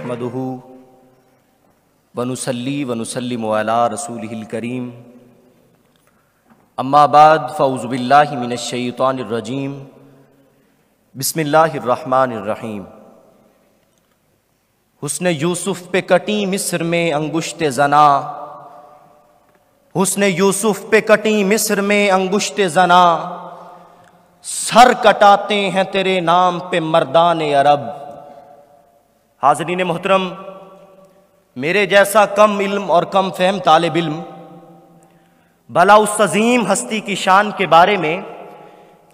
نحمدہ ونصلی ونسلم علی رسولہ الکریم اما بعد فاعوذ باللہ من الشیطان الرجیم بسم اللہ الرحمن الرحیم۔ حسن یوسف پہ کٹی مصر میں انگشت زنا، حسن یوسف پہ کٹی مصر میں انگشت زنا، سر کٹاتے ہیں تیرے نام پہ مردان عرب۔ حاضرین محترم، میرے جیسا کم علم اور کم فہم طالب علم بھلا اس عظیم ہستی کی شان کے بارے میں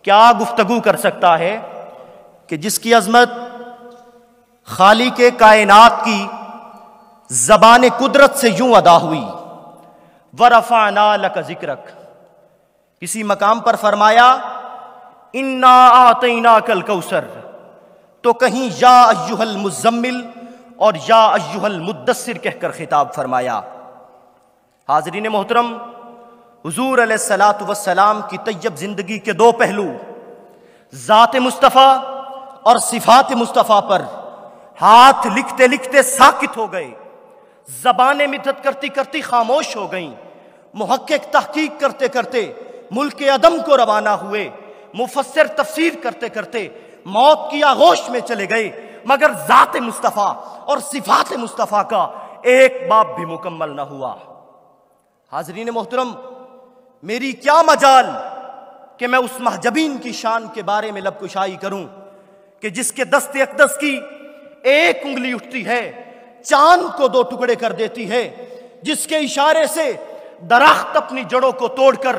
کیا گفتگو کر سکتا ہے کہ جس کی عظمت خالق کائنات کی زبان قدرت سے یوں ادا ہوئی، وَرَفَعْنَا لَكَ ذِكْرَكَ۔ کسی مقام پر فرمایا اِنَّا أَعْطَيْنَاكَ الْكَوْثَرَ، تو کہیں یا ایھا المزمل اور یا ایھا المدثر کہہ کر خطاب فرمایا۔ حاضرین محترم، حضور علیہ الصلوۃ والسلام کی طیب زندگی کے دو پہلو، ذات مصطفیٰ اور صفات مصطفیٰ پر ہاتھ لکھتے لکھتے ساکت ہو گئے، زبانیں مدد کرتی کرتی خاموش ہو گئیں، محقق تحقیق کرتے کرتے ملک عدم کو روانہ ہوئے، مفسر تفسیر کرتے کرتے موت کی آغوش میں چلے گئے، مگر ذات مصطفیٰ اور صفات مصطفیٰ کا ایک باب بھی مکمل نہ ہوا۔ حاضرین محترم، میری کیا مجال کہ میں اس محجبین کی شان کے بارے میں لب کشائی کروں کہ جس کے دست اقدس کی ایک انگلی اٹھتی ہے چاند کو دو ٹکڑے کر دیتی ہے، جس کے اشارے سے درخت اپنی جڑوں کو توڑ کر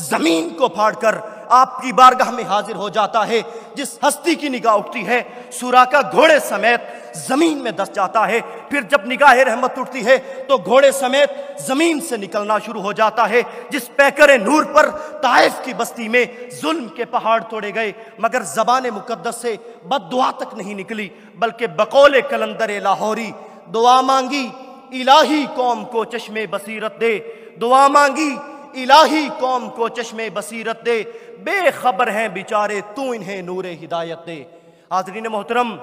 زمین کو پھاڑ کر آپ کی بارگاہ میں حاضر ہو جاتا ہے، جس ہستی کی نگاہ اٹھتی ہے سورا کا گھوڑے سمیت زمین میں دس جاتا ہے، پھر جب نگاہ رحمت اٹھتی ہے تو گھوڑے سمیت زمین سے نکلنا شروع ہو جاتا ہے، جس پیکر نور پر طائف کی بستی میں ظلم کے پہاڑ توڑے گئے، مگر زبان مقدس سے بد دعا تک نہیں نکلی، بلکہ بقول کلندر لاہوری دعا مانگی الہی قوم کو چشمے بصیرت دے، دعا مانگی الہی قوم کو چشمے بصیرت دے، بے خبر ہیں بیچارے تو انہیں نور ہدایت دے۔ حاضرین محترم،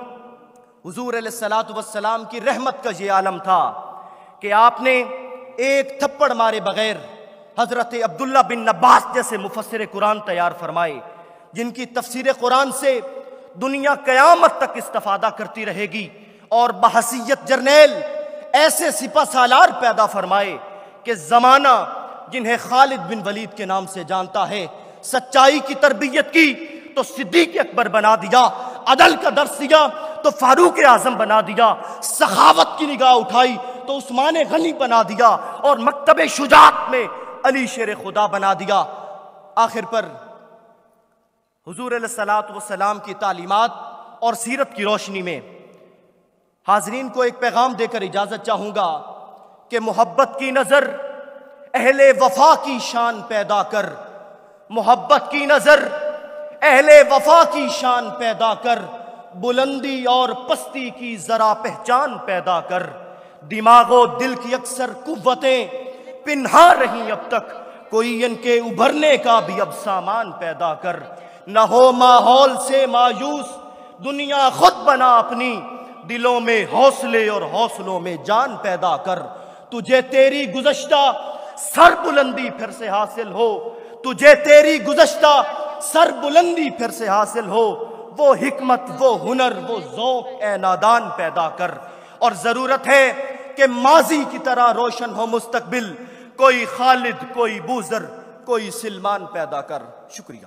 حضور علیہ الصلوۃ والسلام کی رحمت کا یہ عالم تھا کہ آپ نے ایک تھپڑ مارے بغیر حضرت عبداللہ بن عباس جیسے مفسر قرآن تیار فرمائے، جن کی تفسیر قرآن سے دنیا قیامت تک استفادہ کرتی رہے گی، اور بحیثیت جرنیل ایسے سپہ سالار پیدا فرمائے کہ زمانہ جنہیں خالد بن ولید کے نام سے جانتا ہے، سچائی کی تربیت کی تو صدیق اکبر بنا دیا، عدل کا درس دیا تو فاروق اعظم بنا دیا، سخاوت کی نگاہ اٹھائی تو عثمان غنی بنا دیا، اور مکتب شجاعت میں علی شیر خدا بنا دیا۔ آخر پر حضور علیہ الصلوۃ والسلام کی تعلیمات اور سیرت کی روشنی میں حاضرین کو ایک پیغام دے کر اجازت چاہوں گا کہ محبت کی نظر اہل وفا کی شان پیدا کر، محبت کی نظر اہل وفا کی شان پیدا کر، بلندی اور پستی کی ذرا پہچان پیدا کر، دماغ و دل کی اکثر قوتیں پنہا رہیں اب تک، کوئی ان کے ابھرنے کا بھی اب سامان پیدا کر، نہ ہو ماحول سے مایوس دنیا خود بنا اپنی، دلوں میں حوصلے اور حوصلوں میں جان پیدا کر، تجھے تیری گزشتہ سر بلندی پھر سے حاصل ہو، تجھے تیری گزشتہ سر بلندی پھر سے حاصل ہو، وہ حکمت، وہ ہنر، وہ ذوق اے نادان پیدا کر، اور ضرورت ہے کہ ماضی کی طرح روشن ہو مستقبل، کوئی خالد، کوئی بوذر، کوئی سلمان پیدا کر۔ شکریہ۔